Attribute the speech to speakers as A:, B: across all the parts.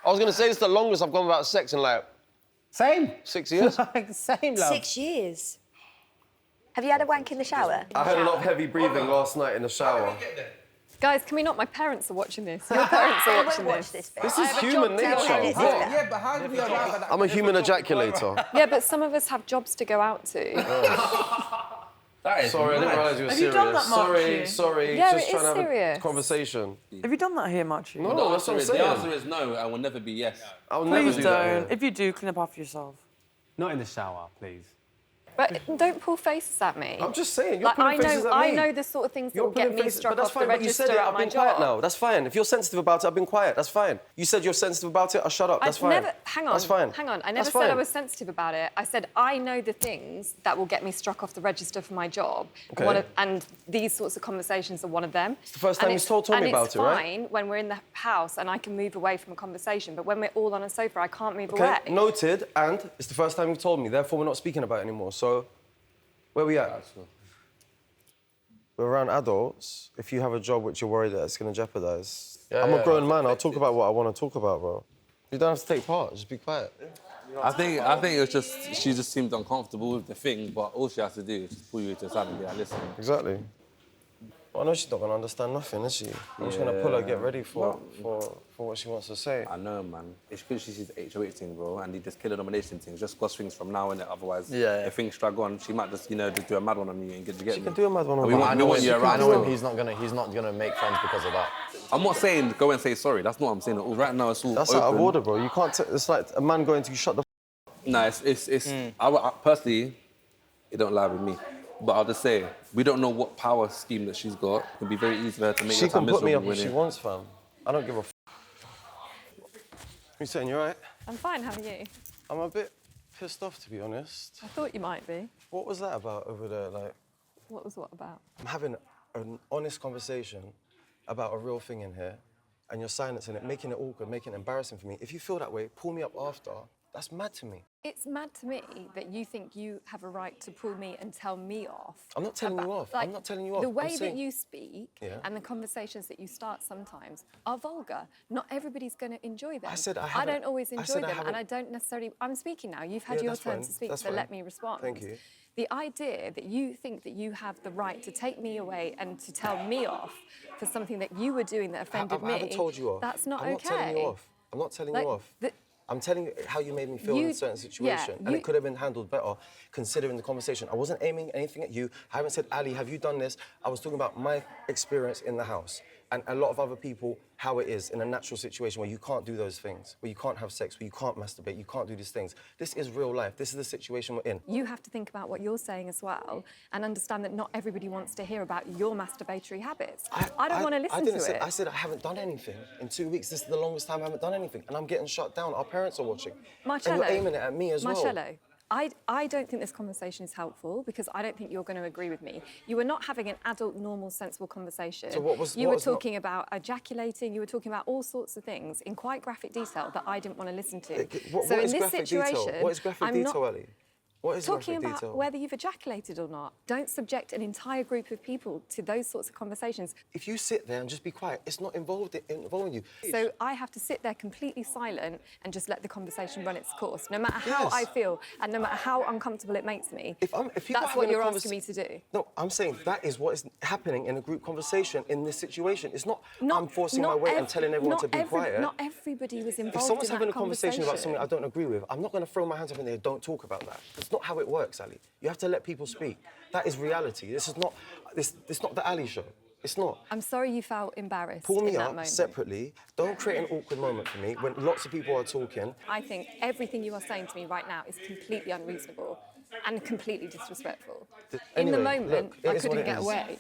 A: I was going to say it's the longest I've gone without sex in, like...
B: Same.
A: 6 years?
B: Like, same, love.
C: 6 years. Have you had a wank in the shower?
A: I heard a lot of heavy breathing last night in the shower.
D: Guys, can we not? My parents are watching this. Your parents are watching
C: watch
D: this.
C: this.
A: This is human nature.
B: Yeah, but how do we arrive at that?
A: I'm a human ejaculator.
D: Yeah, but some of us have jobs to go out to.
E: That is
A: Sorry, I didn't realise you were
F: Have
A: serious.
F: you done that, Marcy?
A: Sorry.
D: Yeah,
A: just
D: it
A: trying
D: is
A: to have
D: serious.
A: a conversation.
F: Have you done that here, Marchie?
A: No,
E: The
A: that's what I'm
E: answer
A: saying.
E: is no, and will never be yes.
A: I'll never
F: Please
A: do that.
F: don't.
A: here.
F: If you do, clean up after yourself.
B: Not in the shower, please.
D: But don't pull faces at me.
A: I'm just saying, you're
D: Like,
A: pulling faces at me.
D: I know the sort of things that will get me struck
A: but that's
D: off the
A: fine, but you said
D: register
A: it,
D: at
A: I've
D: my
A: been quiet
D: job.
A: now. That's fine. If you're sensitive about it, I've been quiet. That's fine. You said you're sensitive about it, I'll shut up. That's
D: I've
A: fine.
D: never... Hang on.
A: That's fine.
D: Hang on. I
A: That's
D: never said I
A: fine.
D: was sensitive about it. I said I know the things that will get me struck off the register for my job.
A: Okay.
D: And these sorts of conversations are one of them. It's
A: the first time you've told me about it, right?
D: And it's fine when we're in the house and I can move away from a conversation, but when we're all on a sofa, I can't move
A: Okay,
D: away.
A: noted, and it's the first time you've told me, therefore we're not speaking about it anymore, so... Where we at? We're around adults. If you have a job which you're worried that it's going to jeopardise... I'm a grown man, I'll talk about what I want to talk about, bro. You don't have to take part, just be quiet.
E: I think it was just, she just seemed uncomfortable with the thing, but all she has to do is just pull you to the side and be like, listen.
A: Exactly. Well, I know she's not going to understand nothing, is she? I'm just going to pull her, get ready for what she wants to say.
E: I know, man. It's because she sees the HOH thing, bro, and this killer domination thing. Just cross things from now, innit? Otherwise, if things drag on, she might just, just do a mad one on me and get me.
A: She can do a mad one on
E: we
A: me.
E: want you around.
B: I know him. He's not gonna make friends because of that.
E: I'm not saying go and say sorry. That's not what I'm saying. Right now, it's all
A: That's
E: open.
A: out of order, bro. You can't... It's like a man going to shut the...
E: No, I personally, it don't lie with me. But I'll just say, we don't know what power scheme that she's got. It can be very easy for her to make
A: She
E: her time
A: can put me up
E: miserable
A: if she
E: with it.
A: wants, fam. I don't give a You saying, you all right?
D: I'm fine, how are you?
A: I'm a bit pissed off, to be honest.
D: I thought you might be.
A: What was that about over there? Like,
D: What was what about?
A: I'm having an honest conversation about a real thing in here, and you're silencing it, making it awkward, making it embarrassing for me. If you feel that way, pull me up after. That's mad to me.
D: It's mad to me that you think you have a right to pull me and tell me off.
A: I'm not telling you off. I'm not telling you off.
D: The
A: I'm
D: way
A: saying-
D: that you speak and the conversations that you start sometimes are vulgar. Not everybody's going to enjoy them.
A: I said I
D: I
A: haven't-
D: don't always
A: I
D: enjoy
A: said I
D: them, and
A: haven't-
D: I don't necessarily... I'm speaking now. You've had
A: Yeah,
D: your
A: that's
D: turn
A: fine.
D: to speak,
A: That's
D: so
A: fine.
D: let me respond.
A: Thank you.
D: The idea that you think that you have the right to take me away and to tell me off for something that you were doing that offended me...
A: I haven't told you off.
D: That's not
A: I'm
D: okay.
A: not telling you off. I'm not telling
D: Like,
A: you off. I'm telling you how you made me feel in a certain situation, and
D: you-
A: it could have been handled better considering the conversation. I wasn't aiming anything at you. I haven't said, Ali, have you done this? I was talking about my experience in the house and a lot of other people, how it is in a natural situation where you can't do those things, where you can't have sex, where you can't masturbate, you can't do these things. This is real life. This is the situation we're in.
D: You have to think about what you're saying as well and understand that not everybody wants to hear about your masturbatory habits. I don't want to listen to it.
A: I said I haven't done anything. In 2 weeks, this is the longest time I haven't done anything, and I'm getting shut down. Our parents are watching.
D: Marcello,
A: and you're aiming it at me as well.
D: Marcello, I don't think this conversation is helpful because I don't think you're going to agree with me. You were not having an adult, normal, sensible conversation.
A: So what was-
D: You
A: what
D: were
A: was not-
D: talking about ejaculating. You were talking about all sorts of things in quite graphic detail that I didn't want to listen to.
A: What
D: so
A: is
D: in this
A: graphic
D: situation,
A: detail? What is graphic
D: I'm
A: detail,
D: not
A: Ali? What is
D: talking
A: graphic
D: about
A: detail?
D: whether you've ejaculated or not. Don't subject an entire group of people to those sorts of conversations.
A: If you sit there and just be quiet, it's not involving you.
D: So I have to sit there completely silent and just let the conversation run its course, no matter how
A: Yes.
D: I feel and no matter how uncomfortable it makes me.
A: If people
D: That's
A: are
D: what
A: having a
D: you're asking me to do.
A: No, I'm saying that is what is happening in a group conversation in this situation. It's not I'm forcing my way and telling everyone to be quiet.
D: Not everybody was involved
A: If someone's
D: in that
A: having a conversation about something I don't agree with, I'm not going to throw my hands up in the air, don't talk about that. That's not how it works, Ali. You have to let people speak. That is reality. This is not the Ali show. It's not.
D: I'm sorry you felt embarrassed
A: Pull me
D: in that
A: up
D: moment.
A: separately. Don't create an awkward moment for me when lots of people are talking.
D: I think everything you are saying to me right now is completely unreasonable and completely disrespectful. In the
A: Anyway,
D: moment,
A: look, it
D: I
A: is what
D: couldn't
A: it
D: get
A: is.
D: away.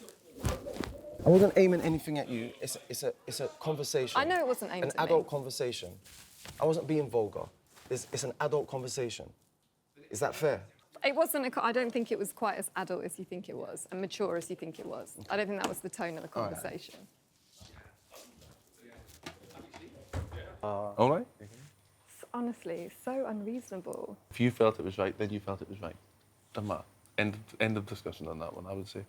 A: I wasn't aiming anything at you. It's a conversation.
D: I know it wasn't aimed
A: an
D: at me.
A: adult conversation. I wasn't being vulgar. It's an adult conversation. Is that fair?
D: It wasn't. I don't think it was quite as adult as you think it was, and mature as you think it was. I don't think that was the tone of the conversation.
G: All right?
D: Honestly, so unreasonable.
G: If you felt it was right, then you felt it was right. Doesn't matter. End of discussion on that one, I would say.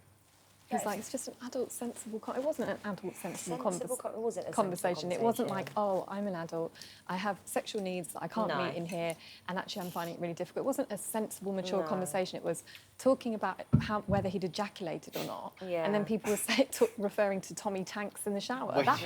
D: He's like, it's just an adult, sensible... It wasn't an adult, sensible
C: It wasn't a sensible
D: conversation. It wasn't like,
C: conversation.
D: oh, I'm an adult, I have sexual needs that I can't meet in here, and actually I'm finding it really difficult. It wasn't a sensible, mature conversation. It was talking about whether he'd ejaculated or not.
C: Yeah.
D: And then people were referring to Tommy Tanks in the shower.
A: Wait.
D: That...